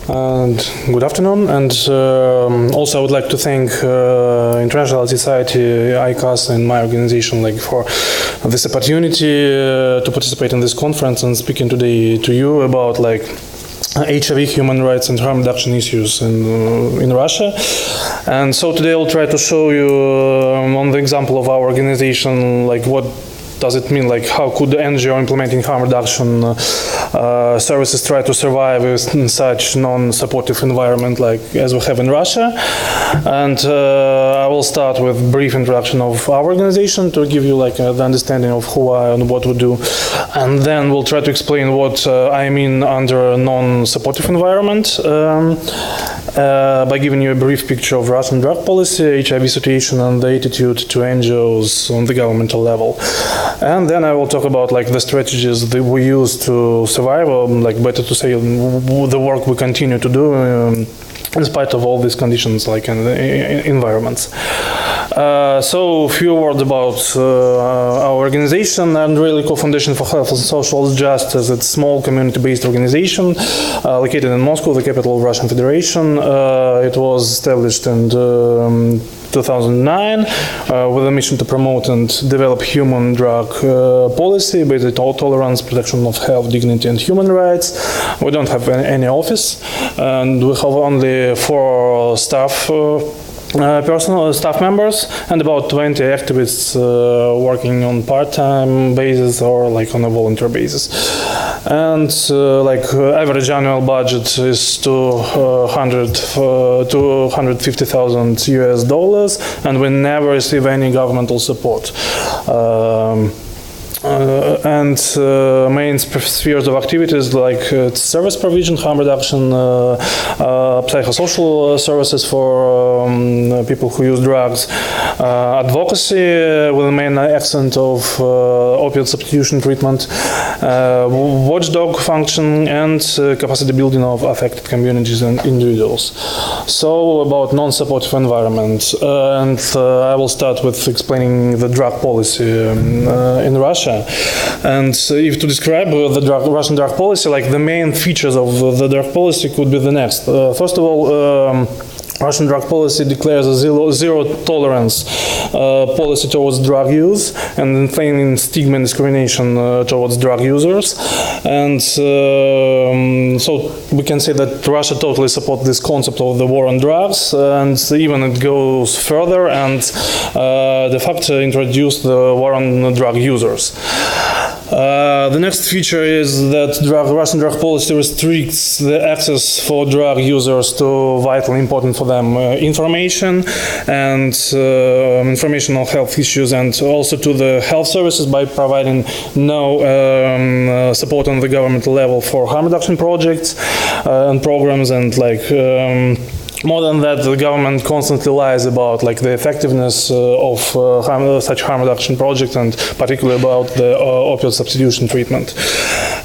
And good afternoon, and also I would like to thank International Society, ICAS, and my organization for this opportunity to participate in this conference and speaking today to you about HIV, human rights, and harm reduction issues in Russia. And so today I'll try to show you on the example of our organization what does it mean, how could the NGO implementing harm reduction services try to survive in such non-supportive environment as we have in Russia. And I will start with a brief introduction of our organization to give you the understanding of who I am and what we do. And then we'll try to explain what I mean under a non-supportive environment by giving you a brief picture of Russian drug policy, HIV situation, and the attitude to NGOs on the governmental level. And then I will talk about the strategies that we use to survive, or better to say, the work we continue to do in spite of all these conditions, environments. So a few words about our organization. Andrei Foundation for Health and Social Justice. It's a small community-based organization located in Moscow, the capital of Russian Federation. It was established in 2009 with a mission to promote and develop human drug policy based on tolerance, protection of health, dignity, and human rights. We don't have any office, and we have only 4 staff members and about 20 activists working on part-time basis or on a volunteer basis. And average annual budget is $250,000 US, and we never receive any governmental support. Main spheres of activities service provision, harm reduction, psychosocial services for people who use drugs, advocacy with the main accent of opioid substitution treatment, watchdog function, and capacity building of affected communities and individuals. So about non-supportive environment, and I will start with explaining the drug policy in Russia. And if to describe the Russian drug policy, the main features of the drug policy could be the next. First of all, Russian drug policy declares a zero tolerance policy towards drug use and entailing stigma and discrimination towards drug users. And so we can say that Russia totally supports this concept of the war on drugs, and even it goes further and de facto introduced the war on drug users. The next feature is that Russian drug policy restricts the access for drug users to vital, important for them information and information on health issues, and also to the health services by providing no support on the governmental level for harm reduction projects and programs, and more than that, the government constantly lies about the effectiveness of such harm reduction projects, and particularly about the opioid substitution treatment.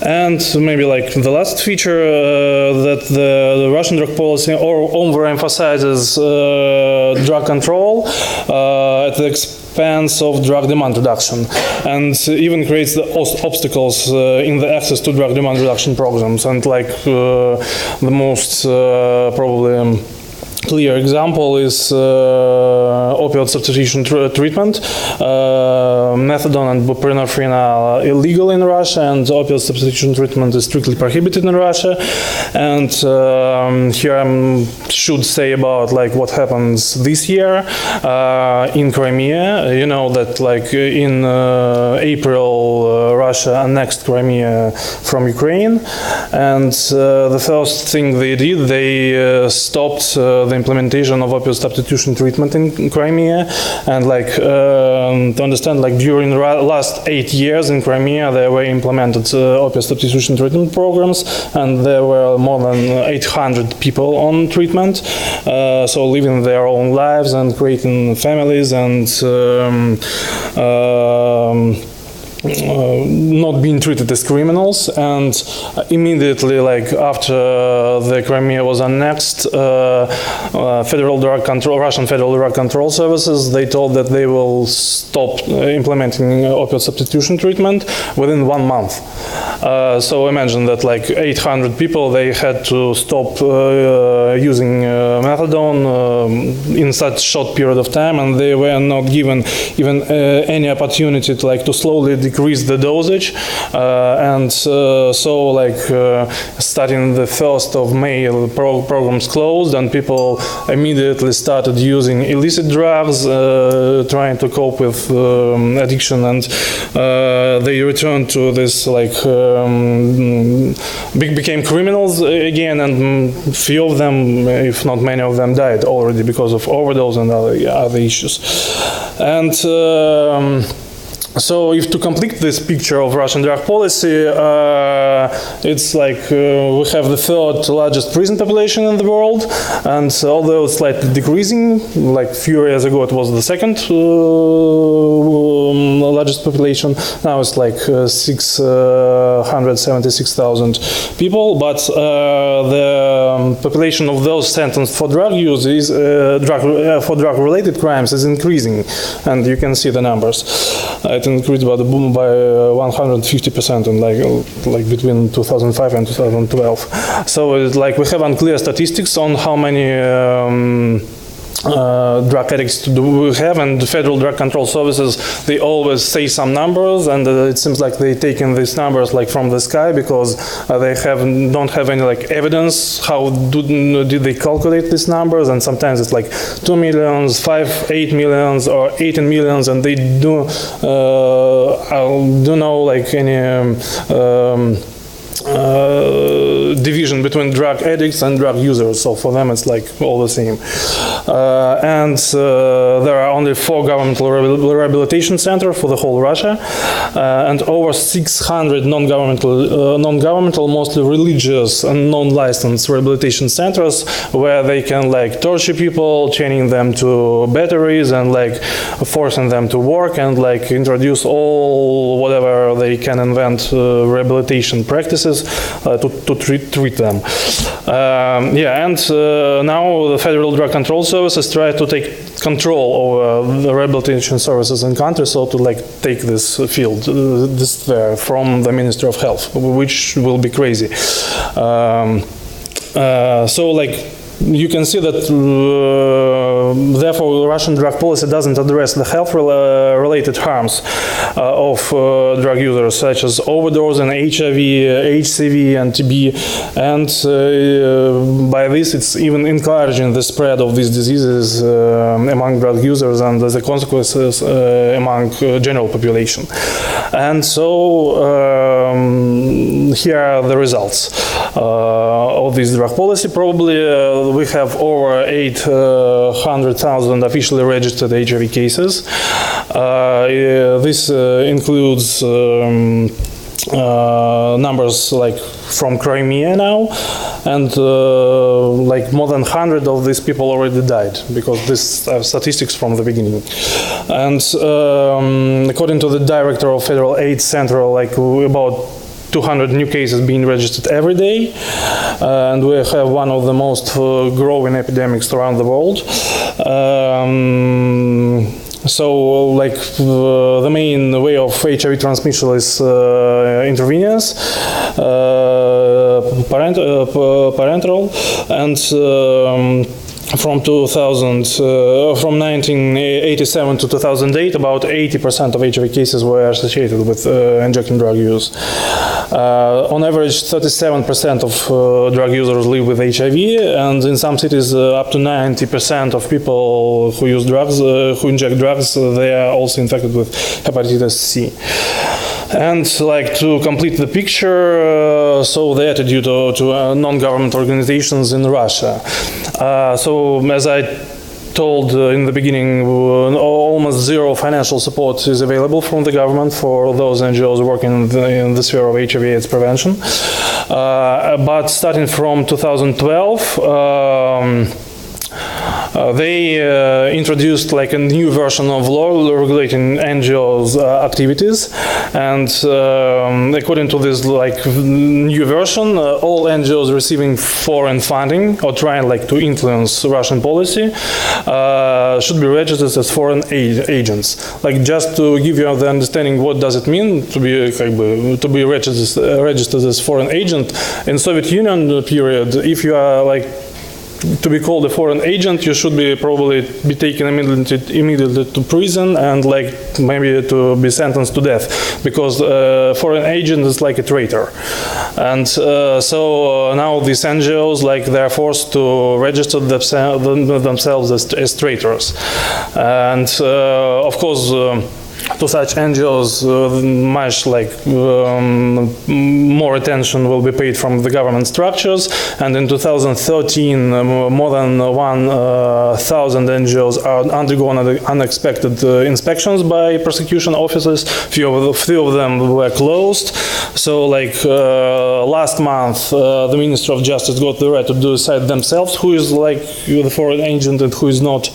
And maybe the last feature that the Russian drug policy overemphasizes drug control at the expense of drug demand reduction, and even creates the obstacles in the access to drug demand reduction programs. And the most probably clear example is opioid substitution treatment. Methadone and buprenorphine are illegal in Russia, and opioid substitution treatment is strictly prohibited in Russia. And here I should say about what happens this year in Crimea. You know that in April Russia annexed Crimea from Ukraine, and the first thing they did, they stopped the implementation of opioid substitution treatment in Crimea. And to understand, during the last 8 years in Crimea, there were implemented opioid substitution treatment programs, and there were more than 800 people on treatment, so living their own lives and creating families and not being treated as criminals, and immediately, like after the Crimea was annexed, Russian Federal Drug Control Services, they told that they will stop implementing opioid substitution treatment within 1 month. So imagine that like 800 people, they had to stop using methadone in such short period of time, and they were not given even any opportunity to like to slowly decrease the dosage. So like starting the 1st of May, the programs closed, and people immediately started using illicit drugs, trying to cope with addiction, and they returned to this like became criminals again, and few of them, if not many of them, died already because of overdose and other issues. And so if to complete this picture of Russian drug policy, it's like we have the 3rd largest prison population in the world, and although it's slightly decreasing, like a few years ago it was the 2nd largest population, now it's like 676,000 people, but the population of those sentenced for drug use is for drug-related crimes is increasing, and you can see the numbers. It increased by 150% in like between 2005 and 2012. So it's like we have unclear statistics on how many drug addicts do we have, and the Federal Drug Control Services, they always say some numbers, and it seems like they taken these numbers like from the sky, because they don't have any like evidence how did they calculate these numbers, and sometimes it's like 2 millions, 5, 8 millions, or 18 millions, and they do know like any division between drug addicts and drug users, so for them it's like all the same. There are only 4 governmental rehabilitation centers for the whole Russia, and over 600 non-governmental, mostly religious and non-licensed rehabilitation centers, where they can like torture people, chaining them to batteries, and like forcing them to work, and like introduce all whatever they can invent rehabilitation practices to treat them. Now the Federal Drug Control Services try to take control over the rehabilitation services in country, so to like take this field, this sphere from the Ministry of Health, which will be crazy. So like you can see that therefore Russian drug policy doesn't address the health-related harms of drug users, such as overdose and HIV, HCV, and TB, and by this it's even encouraging the spread of these diseases among drug users and the consequences among general population. And so here are the results of this drug policy. Probably we have over 800,000 officially registered HIV cases. This includes numbers like from Crimea now, and like more than 100 of these people already died, because this statistics from the beginning. And according to the director of Federal Aid Center, like about 200 new cases being registered every day, and we have one of the most growing epidemics around the world. So, like, the main way of HIV transmission is intravenous, parenteral, and from 1987 to 2008, about 80% of HIV cases were associated with injecting drug use. On average, 37% of drug users live with HIV, and in some cities, up to 90% of people who use drugs, who inject drugs, they are also infected with hepatitis C. And like to complete the picture, so the attitude to non-government organizations in Russia. So as I told in the beginning, almost zero financial support is available from the government for those NGOs working in the sphere of HIV/AIDS prevention. But starting from 2012, They introduced like a new version of law regulating NGOs activities, and according to this like new version, all NGOs receiving foreign funding or trying like to influence Russian policy should be registered as foreign agents. Like, just to give you the understanding, what does it mean to be registered as foreign agent in Soviet Union period? If you are like to be called a foreign agent, you should be probably be taken immediately to prison and like maybe to be sentenced to death, because foreign agent is like a traitor. And so now these NGOs, like, they're forced to register themselves as traitors. And of course, to such NGOs, much like more attention will be paid from the government structures. And in 2013, more than 1,000 NGOs are undergone unexpected inspections by prosecution officers. Few of them were closed. So, like last month, the Minister of Justice got the right to decide themselves who is like the foreign agent and who is not.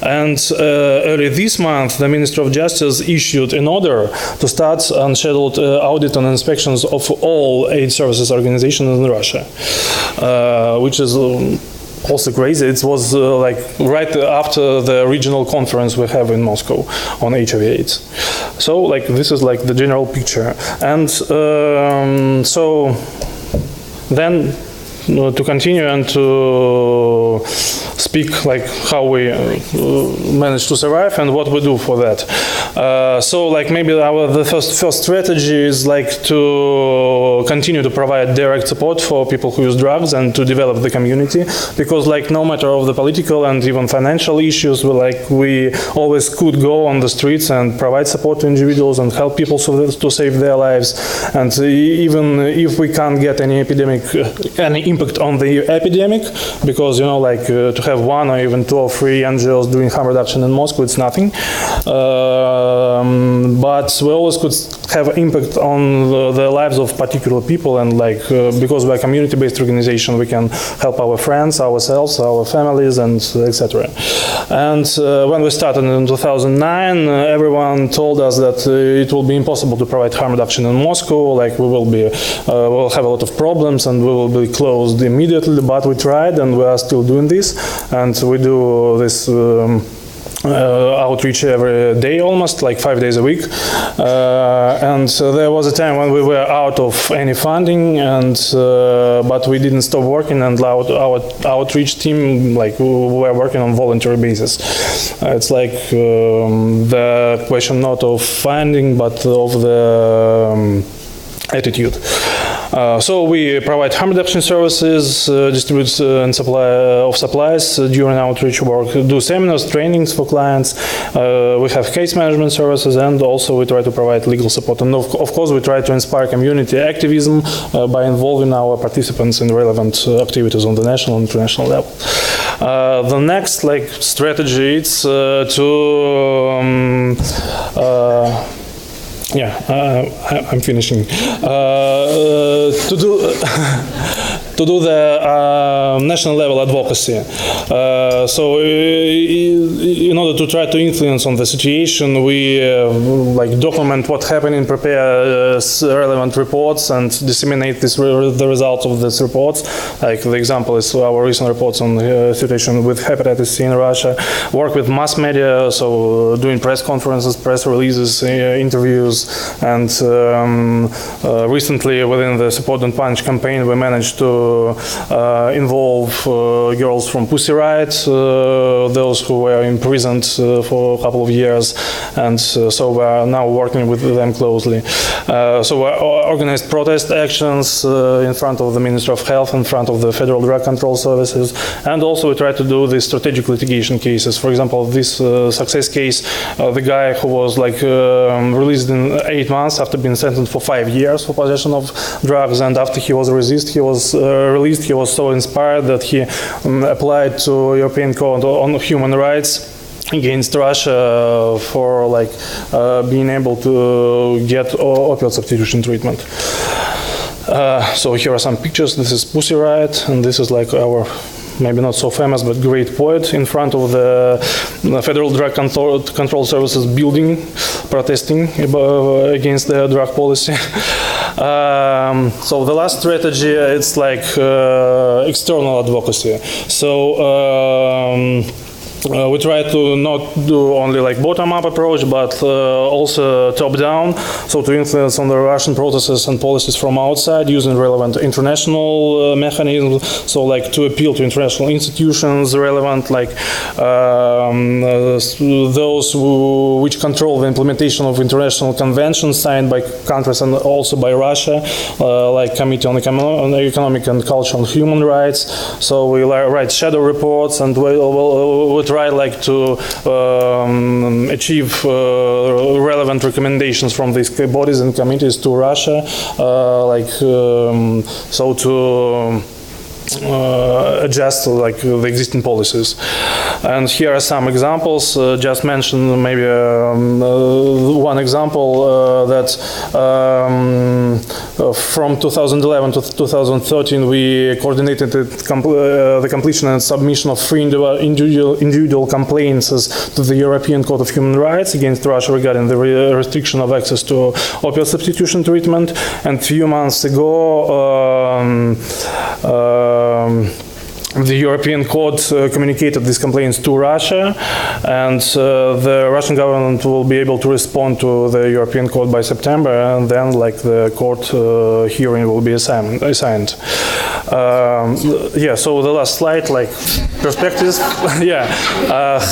And early this month, the Minister of Justice issued an order to start unscheduled audit and inspections of all aid services organizations in Russia, which is also crazy. It was like right after the regional conference we have in Moscow on HIV/AIDS. So, like, this is like the general picture. And so then to continue and to speak like how we manage to survive and what we do for that. So, like, maybe the first strategy is like to continue to provide direct support for people who use drugs and to develop the community, because like no matter of the political and even financial issues, we always could go on the streets and provide support to individuals and help people to save their lives. And even if we can't get any impact on the epidemic, because like to have one or even 2 or 3 NGOs doing harm reduction in Moscow, it's nothing. But we always could have impact on the lives of particular people, and like because we're a community-based organization, we can help our friends, ourselves, our families, and etc. And when we started in 2009, everyone told us that it will be impossible to provide harm reduction in Moscow. Like we'll have a lot of problems and we will be closed immediately. But we tried, and we are still doing this, and we do this outreach every day, almost like 5 days a week. And there was a time when we were out of any funding, and but we didn't stop working, and our outreach team, like, we were working on voluntary basis. It's like the question not of funding, but of the attitude. So we provide harm reduction services, distribute and supply of supplies during outreach work, do seminars, trainings for clients. We have case management services, and also we try to provide legal support. And of course, we try to inspire community activism by involving our participants in relevant activities on the national and international level. The next strategy is I'm finishing. To do the national level advocacy. So in order to try to influence on the situation, we document what's happening, prepare relevant reports, and disseminate the results of these reports. Like the example is our recent reports on the situation with hepatitis C in Russia. Work with mass media, so doing press conferences, press releases, interviews, and recently within the Support Don't Punish campaign, we managed to involve girls from Pussy Riot, those who were imprisoned for a couple of years, and so we are now working with them closely. So we organized protest actions in front of the Ministry of Health, in front of the Federal Drug Control Services, and also we try to do the strategic litigation cases. For example, this success case, the guy who was released in 8 months after being sentenced for 5 years for possession of drugs, and after he was released, he was so inspired that he applied to European Court on Human Rights against Russia for being able to get opioid substitution treatment. So here are some pictures. This is Pussy Riot, and this is our maybe not so famous, but great poet, in front of the Federal Drug Control Services building, protesting against the drug policy. So the last strategy, it's like external advocacy. So we try to not do only like bottom-up approach, but also top-down. So to influence on the Russian processes and policies from outside using relevant international mechanisms. So like to appeal to international institutions relevant, like those which control the implementation of international conventions signed by countries and also by Russia, like Committee on Economic and Cultural and Human Rights. So we write shadow reports, and we try like to achieve relevant recommendations from these bodies and committees to Russia, so to adjust like the existing policies. And here are some examples. Just mention maybe one example that from 2011 to 2013 we coordinated the completion and submission of 3 individual complaints to the European Court of Human Rights against Russia regarding the restriction of access to opioid substitution treatment. And a few months ago the European Court communicated these complaints to Russia, and the Russian government will be able to respond to the European Court by September, and then like the court hearing will be assigned. Yeah, so the last slide, like perspectives. Yeah,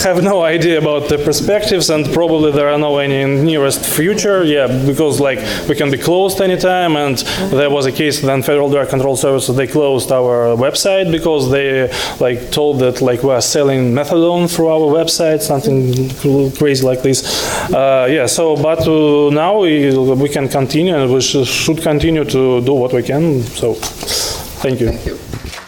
have no idea about the perspectives, and probably there are no any in nearest future. Yeah, because like we can be closed anytime, and there was a case then Federal Drug Control Services, they closed our website because they like told that like we are selling methadone through our website, something crazy like this. Yeah, so but now we can continue, and we should continue to do what we can. So thank you.